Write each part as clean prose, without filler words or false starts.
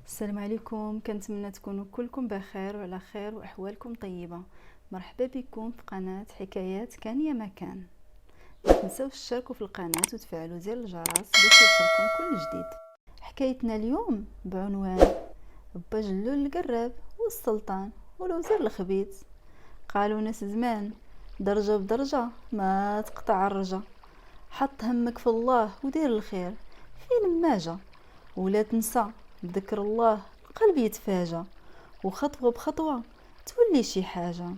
السلام عليكم، كنتمنى تكونوا كلكم بخير وعلى خير واحوالكم طيبه. مرحبا بكم في قناه حكايات كان يا مكان. ما تنسوش تشتركوا في القناه وتفعلوا زر الجرس باش يوصلكم كل جديد. حكايتنا اليوم بعنوان با جلول القراب والسلطان والوزير الخبيث. قالوا ناس زمان درجه بدرجه ما تقطع الرجا. حط همك في الله ودير الخير فين ما جا، ولا تنسى بذكر الله القلب يتفاجى، وخطوة بخطوة تولي شي حاجة.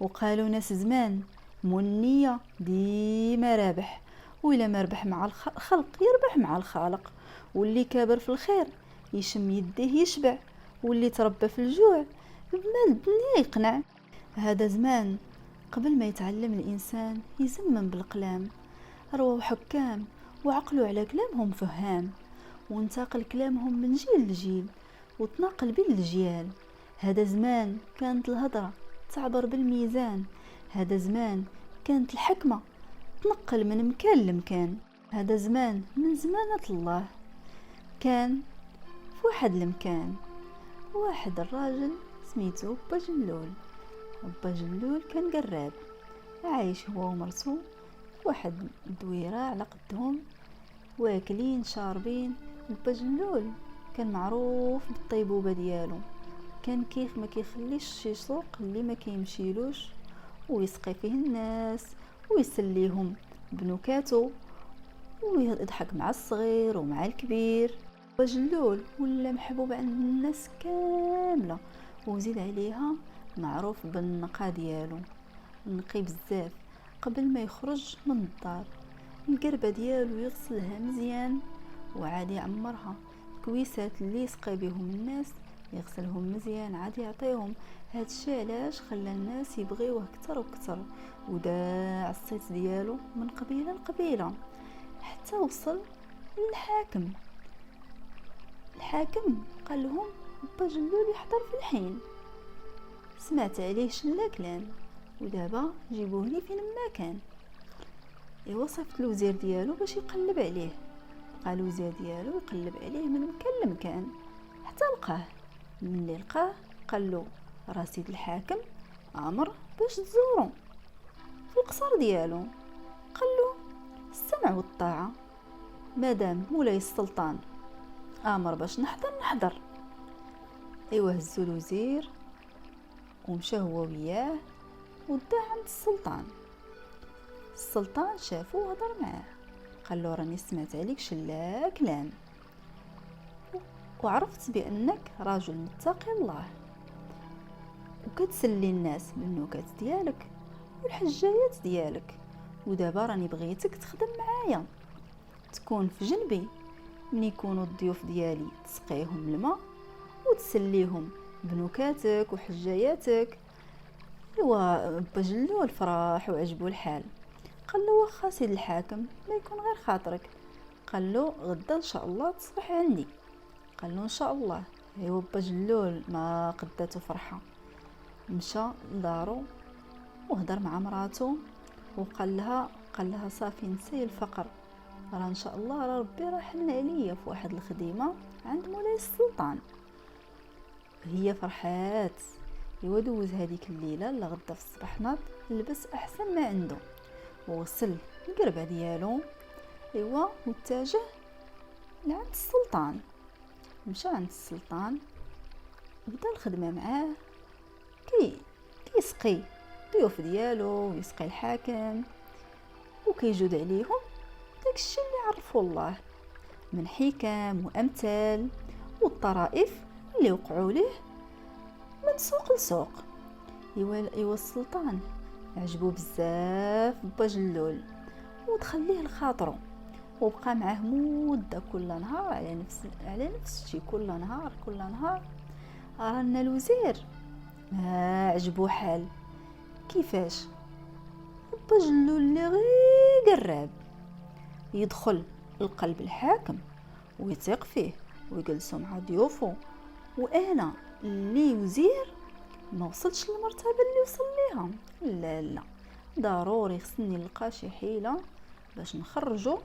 وقالوا ناس زمان مو النية ديما رابح، وإلا ما ربح مع الخلق يربح مع الخالق. واللي كابر في الخير يشم يديه يشبع، واللي تربى في الجوع بمال الدنيا يقنع. هذا زمان قبل ما يتعلم الإنسان يزمن بالقلام، روى حكام وعقلوا على كلامهم فهام، وانتقل كلامهم من جيل لجيل وتناقل بين الجيال. هذا زمان كانت الهضرة تعبر بالميزان، هذا زمان كانت الحكمة تنقل من مكان لمكان. هذا زمان من زمانة الله. كان في واحد المكان واحد الراجل سميتو با جلول. با جلول كان قراب، عايش هو ومرتو واحد دويرة على قدهم، واكلين شاربين. با جلول كان معروف بالطيبوبه ديالو، كان كيف ما كيخليش شي سوق اللي ما كيمشيلوش، ويسقي فيه الناس ويسليهم بنكاتو، ويضحك مع الصغير ومع الكبير. با جلول ولا محبوب عند الناس كامله، وزيد عليها معروف بالنقا ديالو، نقي بزاف. قبل ما يخرج من الدار القربة ديالو يغسلها مزيان وعاد يعمرها. كويسات اللي يسقي بهم الناس يغسلهم مزيان عاد يعطيهم. هادشي علاش خلى الناس يبغيوه كتر وكتر، وداع الصيت ديالو من قبيله لقبيله حتى وصل للحاكم. الحاكم قال لهم با جلول يحضر في الحين، سمعت عليه شلا كلام، ودابا جيبوه لي فين ما كان. وصفت الوزير ديالو باش يقلب عليه. قال الوزير ديالو يقلب عليه من مكان لمكان حتى لقاه. ملي لقاه قال له راه سيد الحاكم امر باش تزورو في القصر ديالو. قال له السمع والطاعه، مادام مولاي السلطان امر باش نحضر. هزو الوزير ومشى هو وياه ودا عند السلطان. السلطان شافو وهضر معاه، قال له راني سمعت عليك شلا كلام، وعرفت بانك راجل متقي الله وكتسلي الناس بالنكات ديالك والحجايات ديالك. ودابا راني بغيتك تخدم معايا، تكون في جنبي من يكونوا الضيوف ديالي، تسقيهم الماء وتسليهم بنكاتك وحجاياتك. ايوا با جلول فرح وعجبو الحال. قال له واخا سيد الحاكم ما يكون غير خاطرك. قال له غدا ان شاء الله تصبح عندي. قال له ان شاء الله. ايوا با جلول ما قداتو فرحه، مشى لدارو وهضر مع مراته وقال لها صافي نسي الفقر، راه ان شاء الله راه ربي راه حن عليا في واحد الخديمه عند مولاي السلطان. هي فرحات. ايوا دوز هذيك الليله لغدا في الصباح ناض لبس احسن ما عنده ووصل القربه ديالو. ايوا واتجه لعند السلطان. مشى عند السلطان بدا الخدمه معاه، كيسقي ضيوف ديالو ويسقي الحاكم وكيجود عليهم داكشي اللي عرفوا الله من حكم وامثال والطرائف اللي وقعوا ليه من سوق لسوق. ايوا السلطان عجبو بزاف با جلول ودخل ليه لخاطرو، وبقى معاه مده كل نهار على نفس الشيء. كل نهار رانا الوزير ما عجبو حال. كيفاش با جلول اللي غير قراب يدخل لقلب الحاكم ويثيق فيه ويجلسوا مع ضيوفه، وانا اللي وزير ما وصلتش للمرتبه اللي وصل ليها. لا ضروري خصني نلقى شي حيله باش نخرجو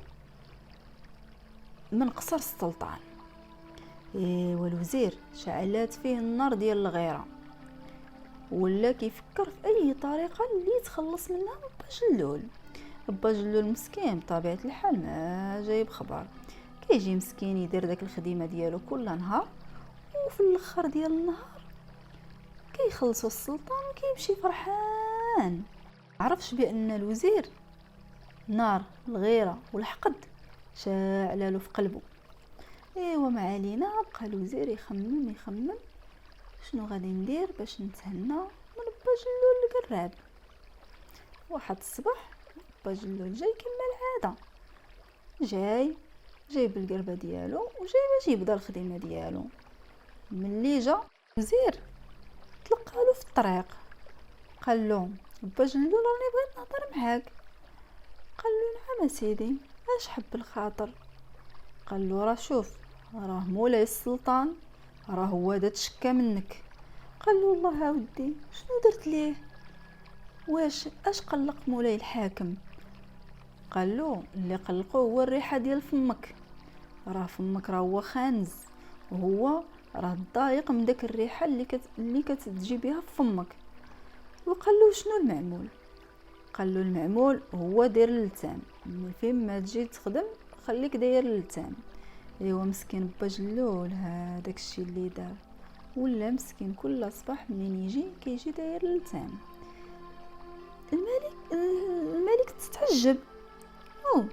من قصر السلطان. والوزير شعلات فيه النار ديال الغيره، ولا كيفكر في اي طريقه اللي يتخلص منها با جلول. با جلول مسكين بطبيعه الحال ما جايب خبر، كيجي مسكين يدير داك الخدمه ديالو كل نهار، وفي الاخر ديال النهار كيخلصوا السلطان وكيمشي فرحان. عرفش بان الوزير نار الغيره والحقد شاعله في قلبه. وما علينا، بقى الوزير يخمم شنو غادي ندير باش نتهنى من با جلول القراب. واحد الصباح با جلول جاي كما العاده، جايب القربه ديالو وجاي باش يبدا الخدمه ديالو. ملي جا الوزير تلقى له في الطريق، قال له با جلول راني بغيت نهضر معاك. قال له نعم سيدي، اش حب الخاطر؟ قال له راه شوف، راه مولاي السلطان راه هو دا تشكى منك. قال له والله ودي شنو درت ليه؟ اش قلق مولاي الحاكم؟ قال له اللي قلقه هو الريحه ديال فمك، راه فمك راه هو خانز، وهو راه ضايق من داك الريحه اللي كتجي بها في فمك. وقال له شنو المعمول؟ قال له المعمول هو دير اللتام، فين ما تجي تخدم خليك داير اللتام. مسكين با جلول هذاك الشيء اللي دار، ولا مسكين كل صباح منين يجي كيجي داير اللتام. الملك تتعجب، مال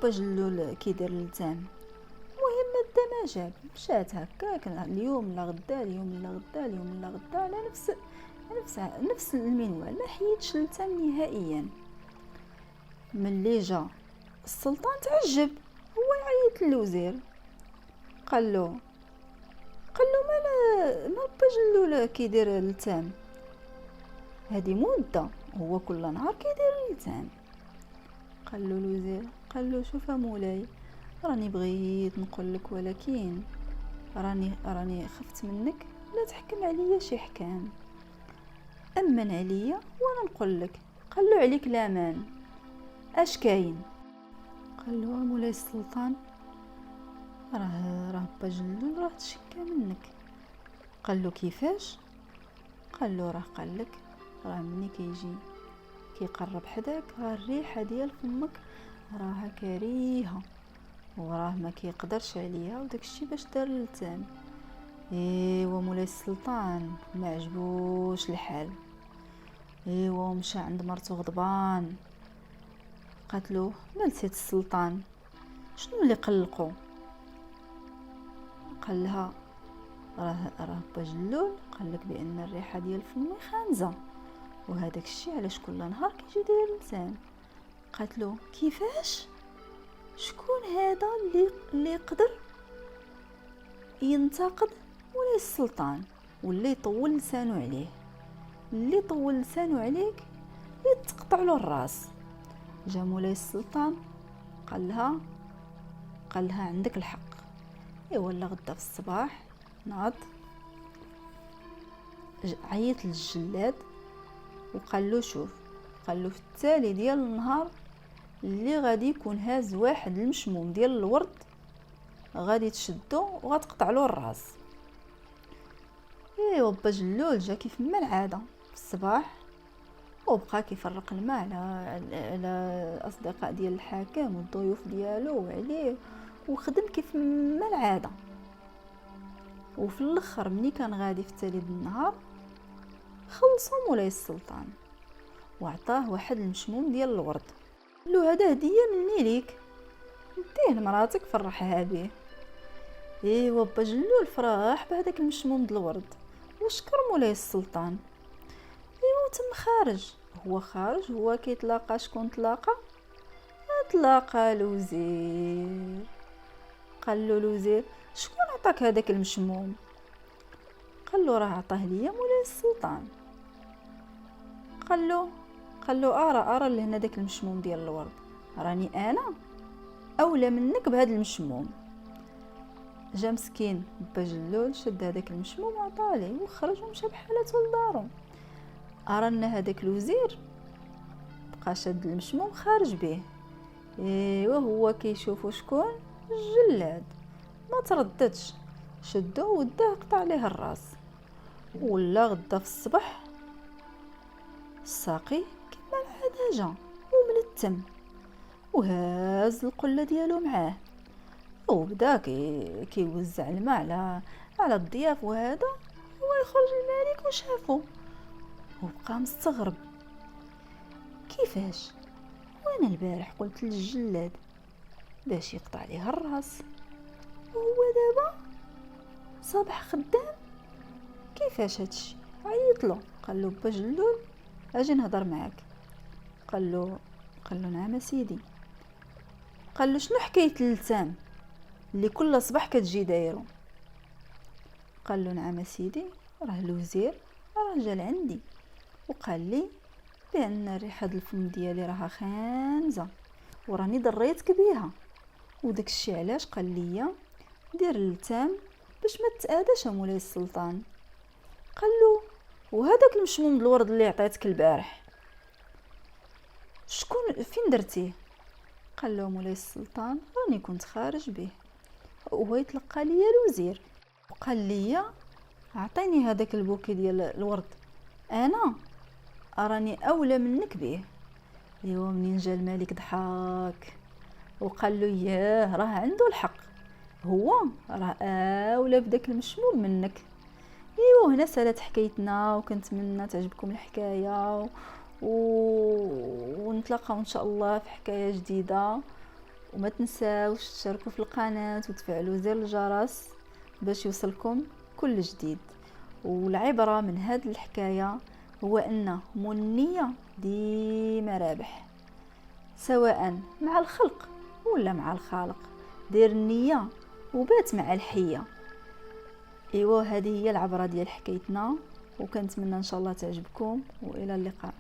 با جلول كيدير اللتام. المهم دا ما جاب، مشات هكاك اليوم لا غدا، اليوم لا غدا، اليوم لا غدا، على نفس المنوال، ما حيدش اللتام نهائيا. ملي جا السلطان تعجب، هو يعيط للوزير، قال له ما با جلول كيدير اللتام هذه مده، هو كل نهار كيدير اللتام. قال له الوزير، قال له شوف مولاي، راني بغيت نقول لك، ولكن راني خفت منك لا تحكم عليا شي حكام، امن عليا وانا نقول لك. قال له عليك لامان، اش كاين؟ قال له مولاي السلطان، راه با جلول راه تشكى منك. قال له كيفاش؟ قال له راه قال لك، راه ملي كيجي كيقرب حداك راه الريحه ديال فمك راها كريهه، وراه ما كيقدرش عليها، وداكشي باش دار اللتام. ومولاي السلطان ما عجبوش الحال، ومشى عند مرتو غضبان، قالت له مال سيد السلطان شنو اللي قلقو؟ قال لها راه با جلول قال لك بان الريحه ديال فمي خانزه، وهذاك الشيء علاش كل نهار كيجي داير اللسان. قالت له كيفاش؟ شكون هذا اللي يقدر ينتقد مولاي السلطان واللي يطول لسانه عليه؟ اللي طول لسانه عليك يتقطع له الراس. جا مولاي السلطان قال لها عندك الحق. ولا غدا في الصباح ناض عيط للجلاد وقال له شوف، قال له في التالي ديال النهار اللي غادي يكون هاز واحد المشموم ديال الورد غادي تشدو وغتقطع له الراس. با جلول جا كيف ما العاده في الصباح وبقى كيفرق الماء على الاصدقاء ديال الحاكم والضيوف ديالو وعليه، وخدم كيف ما العاده. وفي الاخر ملي كان غادي في التالي النهار خلصوا مولاي السلطان وعطاه واحد المشموم ديال الورد، قال له هذا هديه مني ليك، ديه لمراتك فرحها به. با جلول فرح بهذاك المشموم ديال الورد وشكر مولاي السلطان. وتم خارج، هو خارج هو كيتلاقى شكون تلاقى الوزير. قال له الوزير شكون عطاك هذاك المشموم؟ قال له راه عطاه ليا مولاي السلطان. قال له ارى لهنا داك المشموم ديال الورد، راني انا اولى منك بهذا المشموم. جا مسكين با جلول شد هذاك المشموم وعطاه ليه وخرج ومشى بحالته لدارو. ارانا هذاك الوزير بقى شد المشموم خارج به، وهو كيشوفو شكون؟ الجلاد. ما ترددش، شدو وداه قطع ليه الراس. ولا غدا في الصباح الساقي كما العاده جا وملتم وهاز القله ديالو معاه، وبدا كيوزع الماء على الضياف. وهذا هو يخرج الملك وشافو وبقى مستغرب، كيفاش وانا البارح قلت للجلاد باش يقطع ليها الراس، وهو دابا صباح خدام؟ كيفاش هادشي؟ عيطلو قال له با جلول اجي نهضر معاك. قال له نعم سيدي. قال له شنو حكايه اللتام اللي كل صباح كتجي دايرو؟ قال له نعم سيدي، راه الوزير راه جا لعندي وقال لي بان ريحه الفم ديالي راها خانزه وراني ضريتك بيها، وداك الشيء علاش قال لي دير اللتام باش ما تتاداش مولاي السلطان. قال له وهذاك المشموم الورد اللي عطيتك البارح شكون فين درتيه؟ قال له مولاي السلطان راني كنت خارج به وهو يتلقى لي الوزير وقال لي اعطيني هذاك البوكي ديال الورد، انا راني اولى منك به. ايوا منين جا الملك ضحك وقال له ياه راه عنده الحق، هو راه اولى بداك المشموم منك. ايوا هنا سالت حكايتنا، وكنتمنى تعجبكم الحكايه ونتلاقاو ان شاء الله في حكايه جديده. وما تنساوش تشاركوا في القناه وتفعلوا زر الجرس باش يوصلكم كل جديد. والعبره من هذه الحكايه هو ان النيه ديما رابح، سواء مع الخلق ولا مع الخالق. دير النيه وبات مع الحيه. ايوا هذه هي العبره ديال حكايتنا، وكنتمنى ان شاء الله تعجبكم، والى اللقاء.